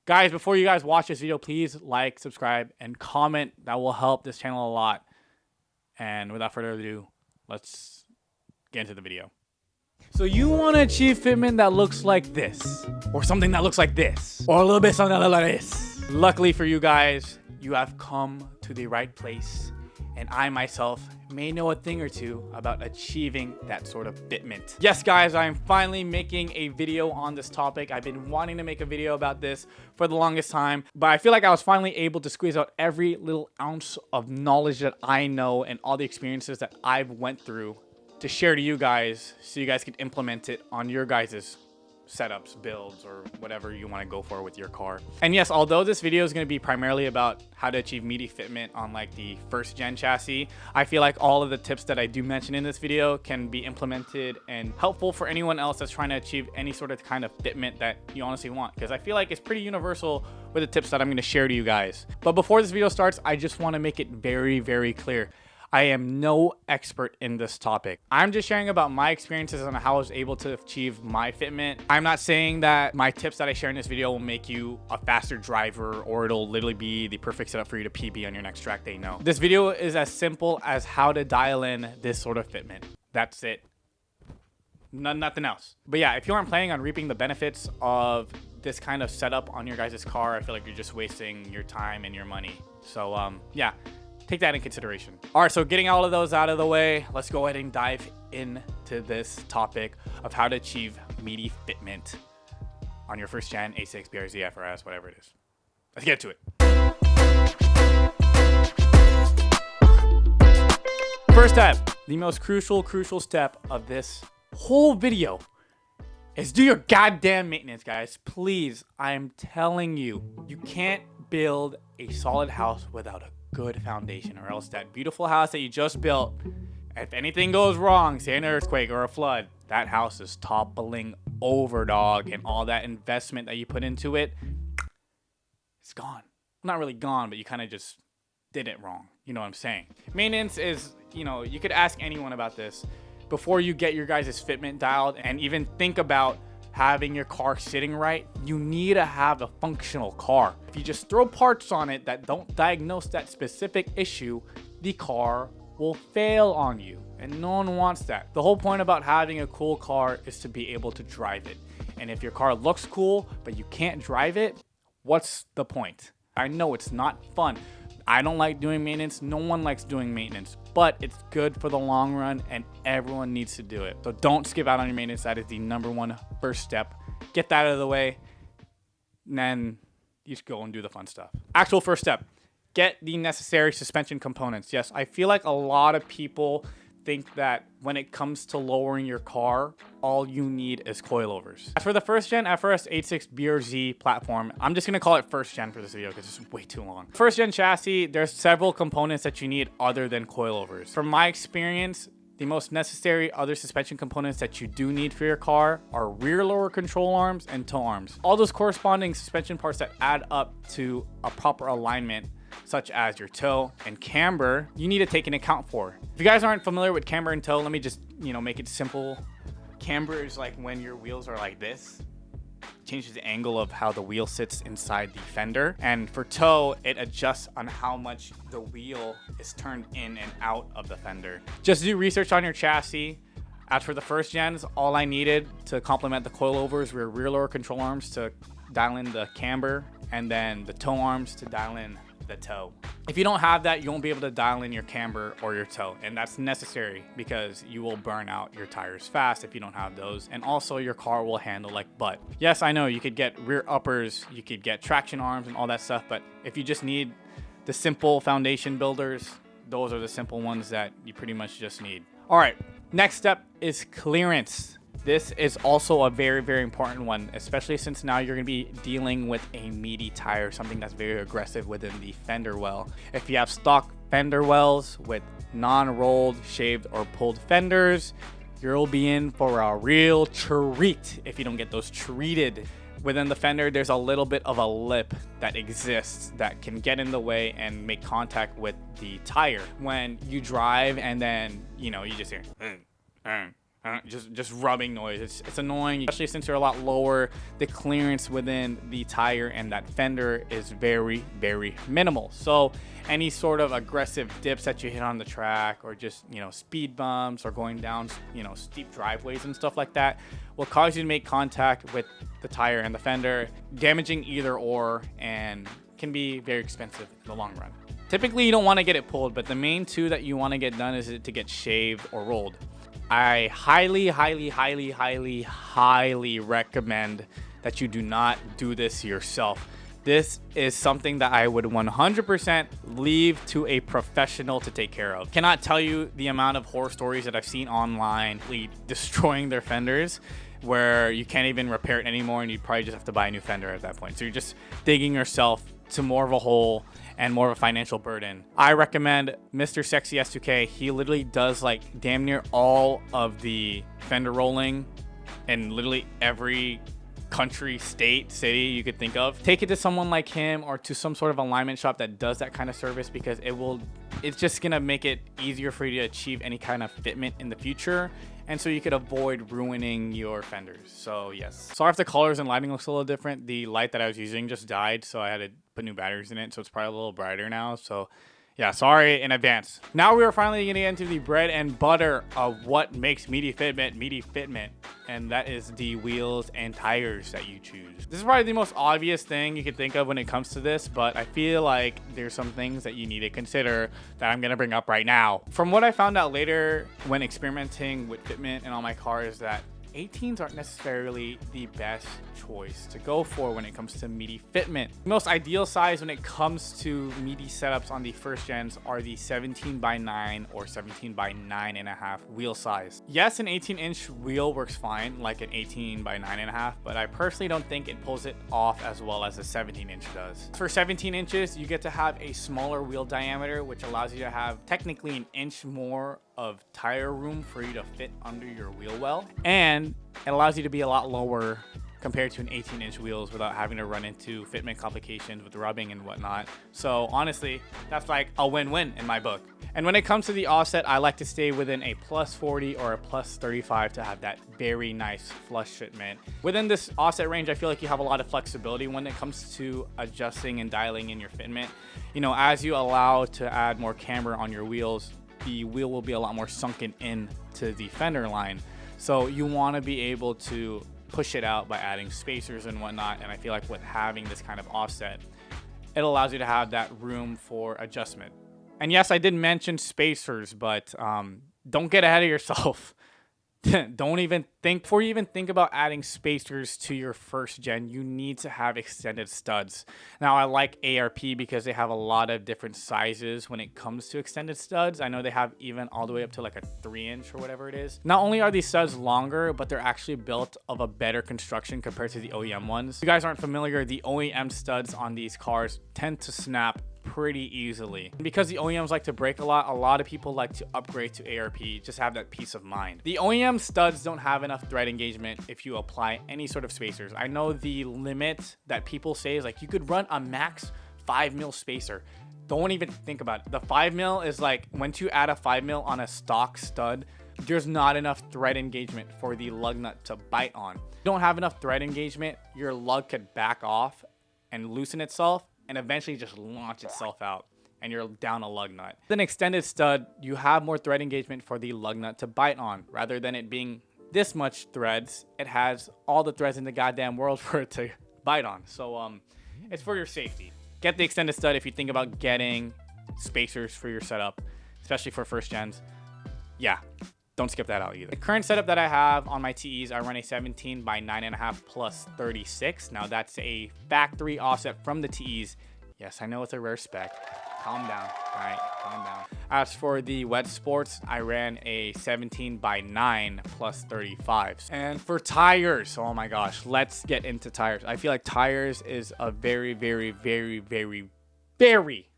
Guys, before you guys watch this video, please like, subscribe, and comment. That will help this channel a lot. And without further ado, let's get into the video. So you want to achieve fitment that looks like this, or something that looks like this, or a little bit something like this. Luckily for you guys, you have come to the right place, and I myself may know a thing or two about achieving that sort of fitment. Yes guys, I'm finally making a video on this topic. I've been wanting to make a video about this for the longest time, but I feel like I was finally able to squeeze out every little ounce of knowledge that I know and all the experiences that I've went through to share to you guys, so you guys can implement it on your guys' setups, builds, or whatever you want to go for with your car. And yes, although this video is going to be primarily about how to achieve meaty fitment on like the first gen chassis, I feel like all of the tips that I do mention in this video can be implemented and helpful for anyone else that's trying to achieve any sort of kind of fitment that you honestly want, because I feel like it's pretty universal with the tips that I'm going to share to you guys. But before this video starts, I just want to make it very, very clear. I am no expert in this topic. I'm just sharing about my experiences on how I was able to achieve my fitment. I'm not saying that my tips that I share in this video will make you a faster driver or it'll literally be the perfect setup for you to PB on your next track day. No. This video is as simple as how to dial in this sort of fitment. That's it. Nothing else. But yeah, if you aren't planning on reaping the benefits of this kind of setup on your guys' car, I feel like you're just wasting your time and your money. So yeah. Take that in consideration. All right, so getting all of those out of the way, let's go ahead and dive into this topic of how to achieve meaty fitment on your first gen A6, BRZ, FRS, whatever it is. Let's get to it. First step, the most crucial step of this whole video is do your goddamn maintenance, guys. Please, I'm telling you, you can't build a solid house without a good foundation, or else that beautiful house that you just built, if anything goes wrong, say an earthquake or a flood, that house is toppling over, dog, and all that investment that you put into it, it's gone. Not really gone, but you kind of just did it wrong. You know what I'm saying? Maintenance is, you know, you could ask anyone about this before you get your guys' fitment dialed and even think about having your car sitting right. You need to have a functional car. If you just throw parts on it that don't diagnose that specific issue, the car will fail on you, and no one wants that. The whole point about having a cool car is to be able to drive it. And if your car looks cool but you can't drive it, what's the point? I know it's not fun. I don't like doing maintenance. No one likes doing maintenance, but it's good for the long run and everyone needs to do it. So don't skip out on your maintenance. That is the #1 first step. Get that out of the way, and then you just go and do the fun stuff. Actual first step, get the necessary suspension components. Yes, I feel like a lot of people think that when it comes to lowering your car, all you need is coilovers. As for the first gen FRS 86 BRZ platform, I'm just gonna call it first gen for this video because it's way too long. First gen chassis, there's several components that you need other than coilovers. From my experience, the most necessary other suspension components that you do need for your car are rear lower control arms and toe arms. All those corresponding suspension parts that add up to a proper alignment, such as your toe and camber, you need to take into account for. If you guys aren't familiar with camber and toe, let me just, make it simple. Camber is like when your wheels are like this. Changes the angle of how the wheel sits inside the fender. And for toe, it adjusts on how much the wheel is turned in and out of the fender. Just do research on your chassis. As for the first gens, all I needed to complement the coilovers were rear lower control arms to dial in the camber, and then the toe arms to dial in the toe. If you don't have that, you won't be able to dial in your camber or your toe, and that's necessary because you will burn out your tires fast if you don't have those, and also your car will handle like butt. Yes, I know you could get rear uppers, you could get traction arms and all that stuff, but if you just need the simple foundation builders, those are the simple ones that you pretty much just need. All right, next step is clearance. This is also a very, very important one, especially since now you're going to be dealing with a meaty tire, something that's very aggressive within the fender well. If you have stock fender wells with non-rolled, shaved, or pulled fenders, you'll be in for a real treat if you don't get those treated. Within the fender, there's a little bit of a lip that exists that can get in the way and make contact with the tire when you drive, and then, you just hear just rubbing noise. It's annoying, especially since you're a lot lower. The clearance within the tire and that fender is very, very minimal. So any sort of aggressive dips that you hit on the track, or just, you know, speed bumps or going down, you know, steep driveways and stuff like that, will cause you to make contact with the tire and the fender, damaging either or, and can be very expensive in the long run. Typically, you don't want to get it pulled, but the main two that you want to get done is to get shaved or rolled. I highly, highly, highly, highly, highly recommend that you do not do this yourself. This is something that I would 100% leave to a professional to take care of. Cannot tell you the amount of horror stories that I've seen online destroying their fenders, where you can't even repair it anymore, and you probably just have to buy a new fender at that point. So you're just digging yourself to more of a hole and more of a financial burden. I recommend Mr. Sexy S2K. He literally does like damn near all of the fender rolling in literally every country, state, city you could think of. Take it to someone like him or to some sort of alignment shop that does that kind of service, because it's just gonna make it easier for you to achieve any kind of fitment in the future, and so you could avoid ruining your fenders. So yes, sorry if the colors and lighting looks a little different. The light that I was using just died, so I had to put new batteries in it, so it's probably a little brighter now. So yeah, sorry in advance. Now we are finally getting into the bread and butter of what makes meaty fitment, and that is the wheels and tires that you choose. This is probably the most obvious thing you could think of when it comes to this, but I feel like there's some things that you need to consider that I'm gonna bring up right now. From what I found out later when experimenting with fitment and all my cars, that 18s aren't necessarily the best choice to go for when it comes to meaty fitment. The most ideal size when it comes to meaty setups on the first gens are the 17x9 or 17x9.5 wheel size. Yes, an 18-inch wheel works fine, like an 18x9.5, but I personally don't think it pulls it off as well as a 17-inch does. For 17 inches, you get to have a smaller wheel diameter, which allows you to have technically an inch more of tire room for you to fit under your wheel well, and it allows you to be a lot lower compared to an 18-inch wheels without having to run into fitment complications with rubbing and whatnot. So honestly, that's like a win-win in my book. And when it comes to the offset, I like to stay within a +40 or a +35 to have that very nice flush fitment. Within this offset range, I feel like you have a lot of flexibility when it comes to adjusting and dialing in your fitment. You know, as you allow to add more camber on your wheels, the wheel will be a lot more sunken in to the fender line. So you want to be able to push it out by adding spacers and whatnot. And I feel like with having this kind of offset, it allows you to have that room for adjustment. And yes, I did mention spacers, but don't get ahead of yourself. Don't even think, before you even think about adding spacers to your first gen, you need to have extended studs. Now, I like ARP because they have a lot of different sizes when it comes to extended studs. I know they have even all the way up to like a 3-inch or whatever it is. Not only are these studs longer, but they're actually built of a better construction compared to the OEM ones. If you guys aren't familiar, the OEM studs on these cars tend to snap pretty easily. Because the OEMs like to break a lot of people like to upgrade to ARP, just have that peace of mind. The OEM studs don't have enough thread engagement if you apply any sort of spacers. I know the limit that people say is like you could run a max 5mm spacer. Don't even think about it. The 5mm is like, once you add a 5mm on a stock stud, there's not enough thread engagement for the lug nut to bite on. If you don't have enough thread engagement, your lug could back off and loosen itself and eventually just launch itself out, and you're down a lug nut. With an extended stud, you have more thread engagement for the lug nut to bite on. Rather than it being this much threads, it has all the threads in the goddamn world for it to bite on. So it's for your safety. Get the extended stud if you think about getting spacers for your setup, especially for first gens. Yeah, don't skip that out either. The current setup that I have on my TEs, I run a 17x9.5 plus 36. Now that's a factory offset from the TEs. Yes, I know it's a rare spec. Calm down, all right? Calm down. As for the wet sports, I ran a 17x9 plus 35s. And for tires, oh my gosh, let's get into tires. I feel like tires is a very, very, very, very, very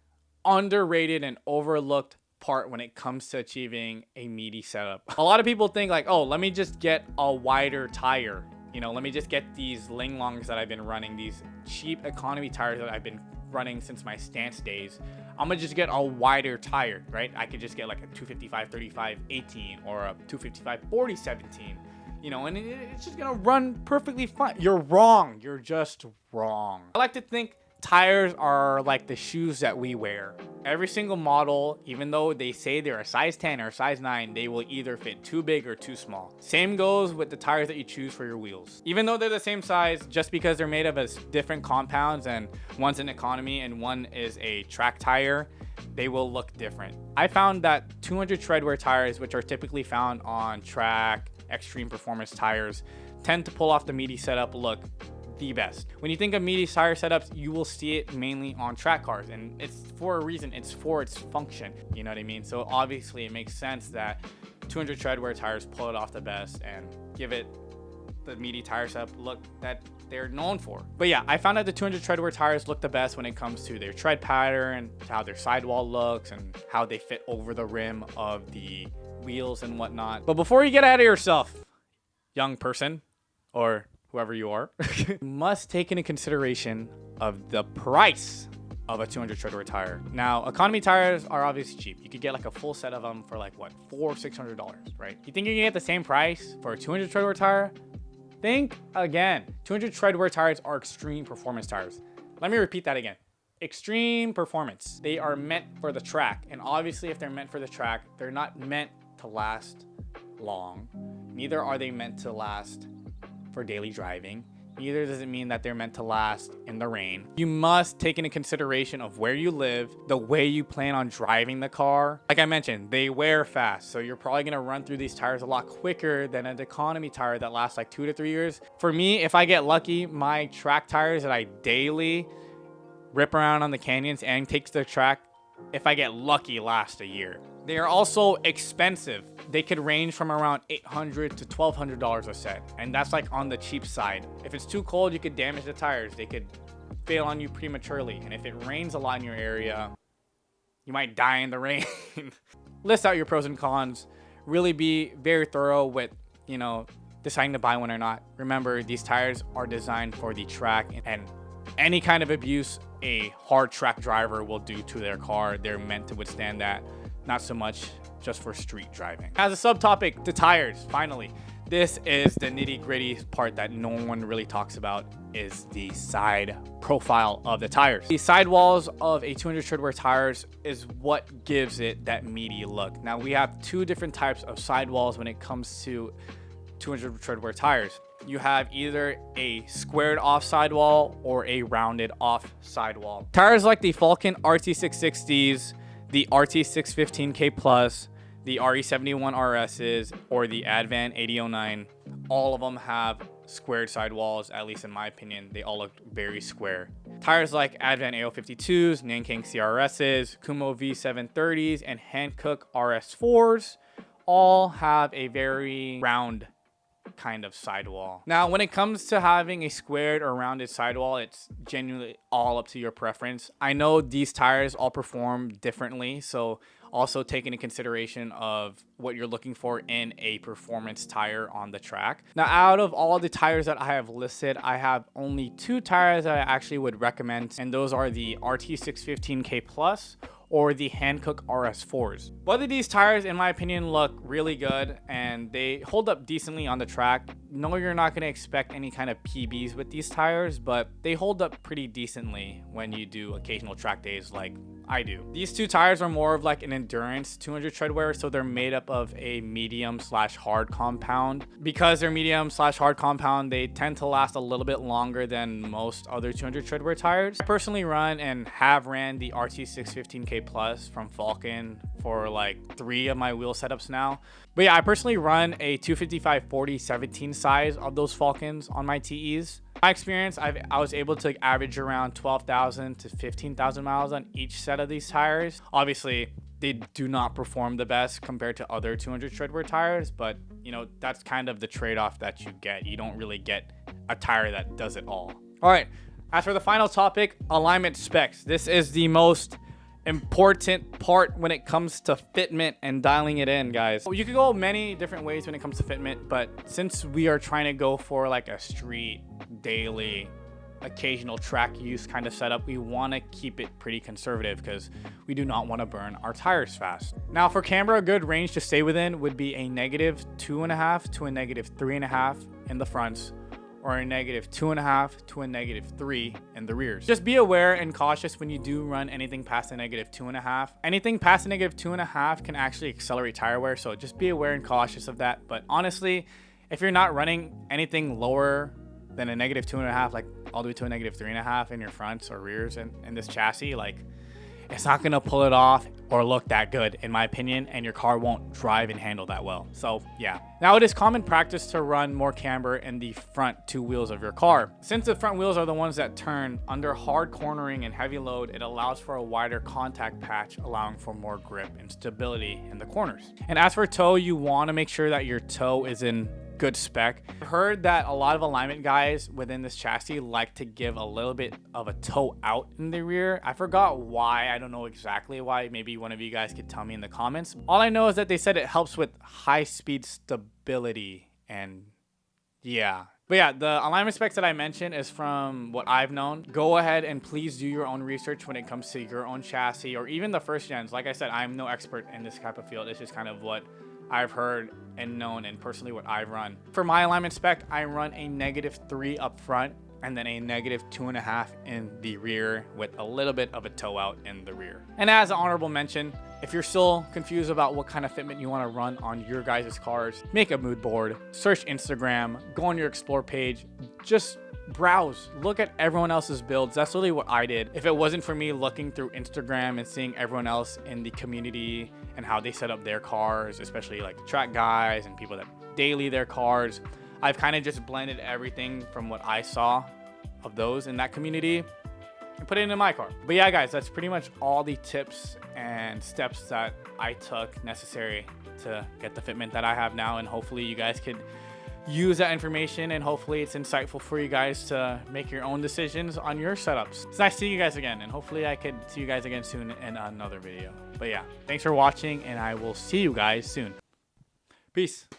underrated and overlooked part when it comes to achieving a meaty setup. A lot of people think like, oh, let me just get a wider tire you know, let me just get these Linglongs that I've been running, these cheap economy tires that I've been running since my stance days. I'm gonna just get a wider tire, right? I could just get like a 255/35/18 or a 255/40/17, you know, and it's just gonna run perfectly fine. You're wrong. You're just wrong. I like to think tires are like the shoes that we wear. Every single model, even though they say they're a size 10 or a size 9, they will either fit too big or too small. Same goes with the tires that you choose for your wheels. Even though they're the same size, just because they're made of different compounds and one's an economy and one is a track tire, they will look different. I found that 200 treadwear tires, which are typically found on track, extreme performance tires, tend to pull off the meaty setup look the best. When you think of meaty tire setups, you will see it mainly on track cars, and it's for a reason. It's for its function, you know what I mean? So obviously it makes sense that 200 treadwear tires pull it off the best and give it the meaty tire setup look that they're known for. But yeah, I found that the 200 treadwear tires look the best when it comes to their tread pattern, how their sidewall looks, and how they fit over the rim of the wheels and whatnot. But before you get ahead of yourself, young person, or whoever you are, you must take into consideration of the price of a 200 treadwear tire. Now, economy tires are obviously cheap. You could get like a full set of them for like what, $400-$600, right? You think you can get the same price for a 200 treadwear tire? Think again. 200 treadwear tires are extreme performance tires. Let me repeat that again. Extreme performance. They are meant for the track, and obviously if they're meant for the track, they're not meant to last long. Neither are they meant to last for daily driving. Neither does it mean that they're meant to last in the rain. You must take into consideration of where you live, the way you plan on driving the car. Like I mentioned, they wear fast, so you're probably gonna run through these tires a lot quicker than an economy tire that lasts like 2 to 3 years. For me, if I get lucky, my track tires that I daily rip around on the canyons and take to the track, if I get lucky, last a year. They are also expensive. They could range from around $800 to $1,200 a set, and that's like on the cheap side. If it's too cold, you could damage the tires. They could fail on you prematurely, and if it rains a lot in your area, you might die in the rain. List out your pros and cons. Really be very thorough with, you know, deciding to buy one or not. Remember, these tires are designed for the track, and any kind of abuse a hard track driver will do to their car, they're meant to withstand that. Not so much just for street driving. As a subtopic, the tires, finally. This is the nitty-gritty part that no one really talks about, is the side profile of the tires. The sidewalls of a 200 treadwear tires is what gives it that meaty look. Now, we have two different types of sidewalls when it comes to 200 treadwear tires. You have either a squared off sidewall or a rounded off sidewall. Tires like the Falcon RT660s, the RT615K Plus, the RE71 RSs, or the Advan 8009, all of them have squared sidewalls. At least in my opinion, they all look very square. Tires like Advan AO52s, Nankang CRSs, Kumo V730s, and Hankook RS4s all have a very round kind of sidewall. Now, when it comes to having a squared or rounded sidewall, it's genuinely all up to your preference. I know these tires all perform differently, so also take into consideration of what you're looking for in a performance tire on the track. Now, out of all the tires that I have listed, I have only 2 tires that I actually would recommend, and those are the RT615K Plus or the Hankook RS4s. Both of these tires, in my opinion, look really good and they hold up decently on the track. No, you're not gonna expect any kind of PBs with these tires, but they hold up pretty decently when you do occasional track days like I do. These 2 tires are more of like an endurance 200 treadwear, so they're made up of a medium/hard compound. Because they're medium/hard compound, they tend to last a little bit longer than most other 200 treadwear tires. I personally run and have ran the RT615K Plus from Falcon for like 3 of my wheel setups now. But yeah, I personally run a 255/40/17 size of those Falcons on my TEs. My experience, I was able to average around 12,000 to 15,000 miles on each set of these tires. Obviously, they do not perform the best compared to other 200 treadwear tires, but you know, that's kind of the trade-off that you get. You don't really get a tire that does it all. All right, as for the final topic, alignment specs. This is the most important part when it comes to fitment and dialing it in, guys. You could go many different ways when it comes to fitment, but since we are trying to go for like a street, daily, occasional track use kind of setup, we want to keep it pretty conservative because we do not want to burn our tires fast. Now for camber, a good range to stay within would be a -2.5 to a -3.5 in the fronts, or a -2.5 to a -3 in the rears. Just be aware and cautious when you do run anything past a -2.5. Anything past a -2.5 can actually accelerate tire wear, so just be aware and cautious of that. But honestly, if you're not running anything lower than a -2.5, like all the way to a -3.5 in your fronts or rears in this chassis, like it's not gonna pull it off or look that good, in my opinion, and your car won't drive and handle that well. So yeah. Now it is common practice to run more camber in the front two wheels of your car. Since the front wheels are the ones that turn under hard cornering and heavy load, it allows for a wider contact patch, allowing for more grip and stability in the corners. And as for toe, you want to make sure that your toe is in good spec. I've heard that a lot of alignment guys within this chassis like to give a little bit of a toe out in the rear. I forgot why. I don't know exactly why. Maybe one of you guys could tell me in the comments. All I know is that they said it helps with high speed stability, and yeah. But yeah, the alignment specs that I mentioned is from what I've known. Go ahead and please do your own research when it comes to your own chassis or even the first gens. Like I said, I'm no expert in this type of field. It's just kind of what I've heard and known, and personally what I've run. For my alignment spec, I run a -3 up front and then a -2.5 in the rear with a little bit of a toe out in the rear. And as an honorable mention, if you're still confused about what kind of fitment you want to run on your guys' cars, make a mood board, search Instagram, go on your explore page, just browse, look at everyone else's builds. That's really what I did. If it wasn't for me looking through Instagram and seeing everyone else in the community and how they set up their cars, especially like track guys and people that daily their cars, I've kind of just blended everything from what I saw of those in that community and put it into my car. But yeah, guys, that's pretty much all the tips and steps that I took necessary to get the fitment that I have now, and hopefully you guys could use that information, and hopefully it's insightful for you guys to make your own decisions on your setups. It's nice to see you guys again, and hopefully I could see you guys again soon in another video. But yeah, thanks for watching, and I will see you guys soon. Peace.